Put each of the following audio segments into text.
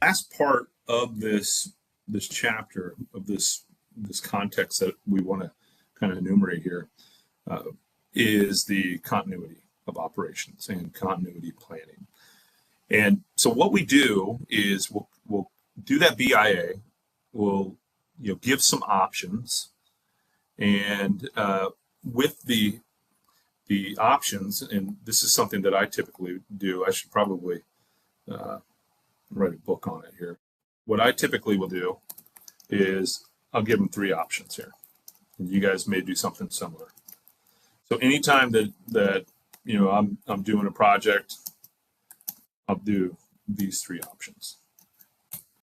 Last part of this chapter of this context that we want to kind of enumerate here is the continuity of operations and continuity planning. And so what we do is we'll do that BIA. We'll give some options, and with the options, and this is something that I typically do. I should probably write a book on it here. What I typically will do is I'll give them 3 options here, and you guys may do something similar. So anytime that I'm doing a project, I'll do these 3 options.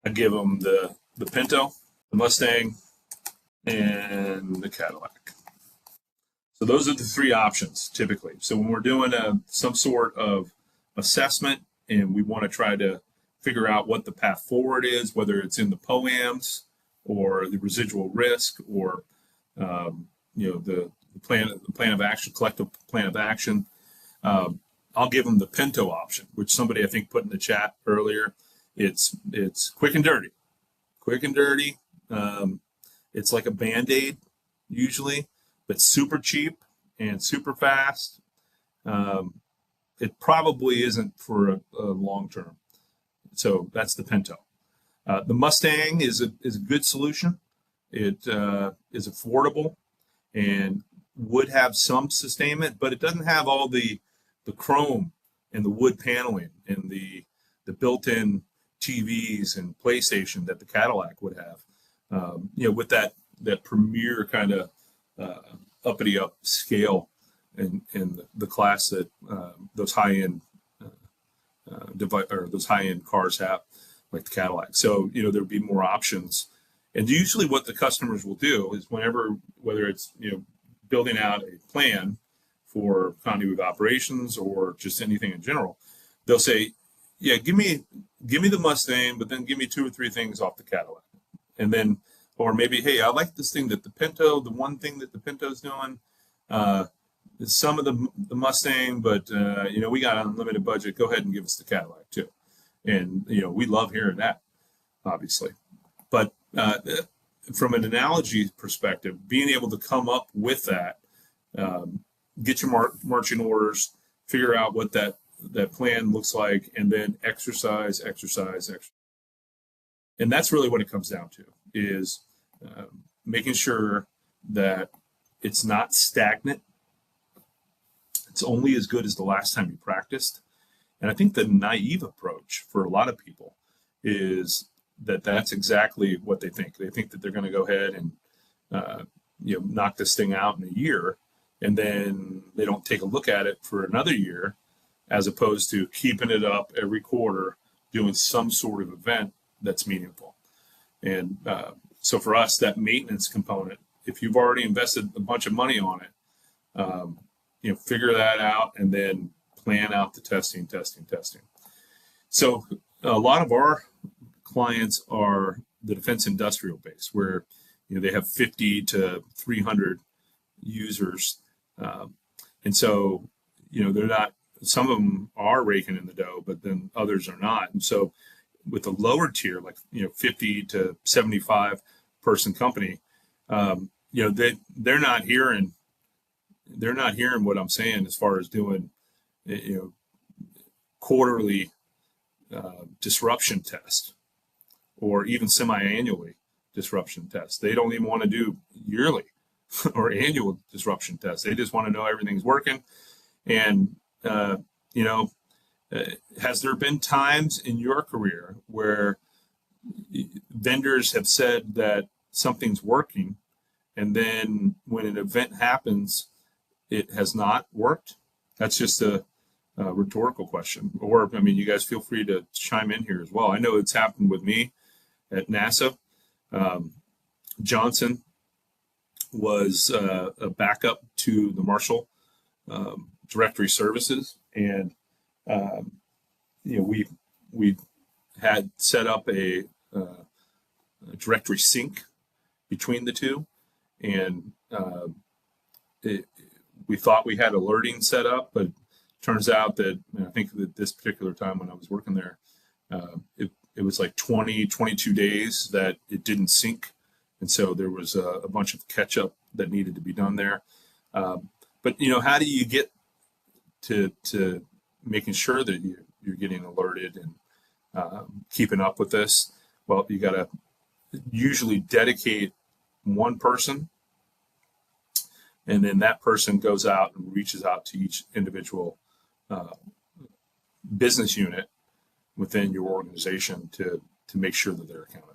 I give them the Pinto, the Mustang, and the Cadillac. So those are the 3 options typically. So when we're doing some sort of assessment and we want to try to figure out what the path forward is, whether it's in the POAMs or the residual risk or the plan of action, collective plan of action, I'll give them the Pinto option, which somebody I think put in the chat earlier. It's quick and dirty. Quick and dirty. It's like a Band-Aid usually, but super cheap and super fast. It probably isn't for a long term. So that's the Pinto. The Mustang is a good solution. It is affordable and would have some sustainment, but it doesn't have all the chrome and the wood paneling and the built-in TVs and PlayStation that the Cadillac would have. With that premier kind of uppity up scale in the class that those high-end those high-end cars have, like the Cadillac. So there'd be more options. And usually what the customers will do is whether it's building out a plan for continuity of operations or just anything in general, they'll say, yeah, give me the Mustang, but then give me 2 or 3 things off the Cadillac. And then, or maybe, hey, I like this thing that the Pinto, the one thing that the Pinto's doing, some of the Mustang, but we got an unlimited budget. Go ahead and give us the Cadillac too. And we love hearing that, obviously. But from an analogy perspective, being able to come up with that, get your marching orders, figure out what that plan looks like, and then exercise. And that's really what it comes down to, is making sure that it's not stagnant. It's only as good as the last time you practiced. And I think the naive approach for a lot of people is that that's exactly what they think. They think that they're going to go ahead and knock this thing out in a year, and then they don't take a look at it for another year, as opposed to keeping it up every quarter, doing some sort of event that's meaningful. And so for us, that maintenance component, if you've already invested a bunch of money on it, figure that out and then plan out the testing. So a lot of our clients are the defense industrial base, where they have 50 to 300 users, and so they're not. Some of them are raking in the dough, but then others are not. And so with a lower tier, like 50 to 75 person company, they're not hearing what I'm saying as far as doing quarterly disruption test, or even semi-annually disruption tests. They don't even want to do yearly or annual disruption tests. They just want to know everything's working. And has there been times in your career where vendors have said that something's working, and then when an event happens, it has not worked? That's just a rhetorical question. Or, you guys feel free to chime in here as well. I know it's happened with me at NASA. Johnson was a backup to the Marshall directory services, and we had set up a directory sync between the two, and we thought we had alerting set up, but turns out that I think that this particular time when I was working there, it was like 20, 22 days that it didn't sync. And so there was a bunch of catch up that needed to be done there. But, how do you get to making sure that you're getting alerted and keeping up with this? Well, you got to usually dedicate one person, and then that person goes out and reaches out to each individual business unit within your organization to make sure that they're accountable.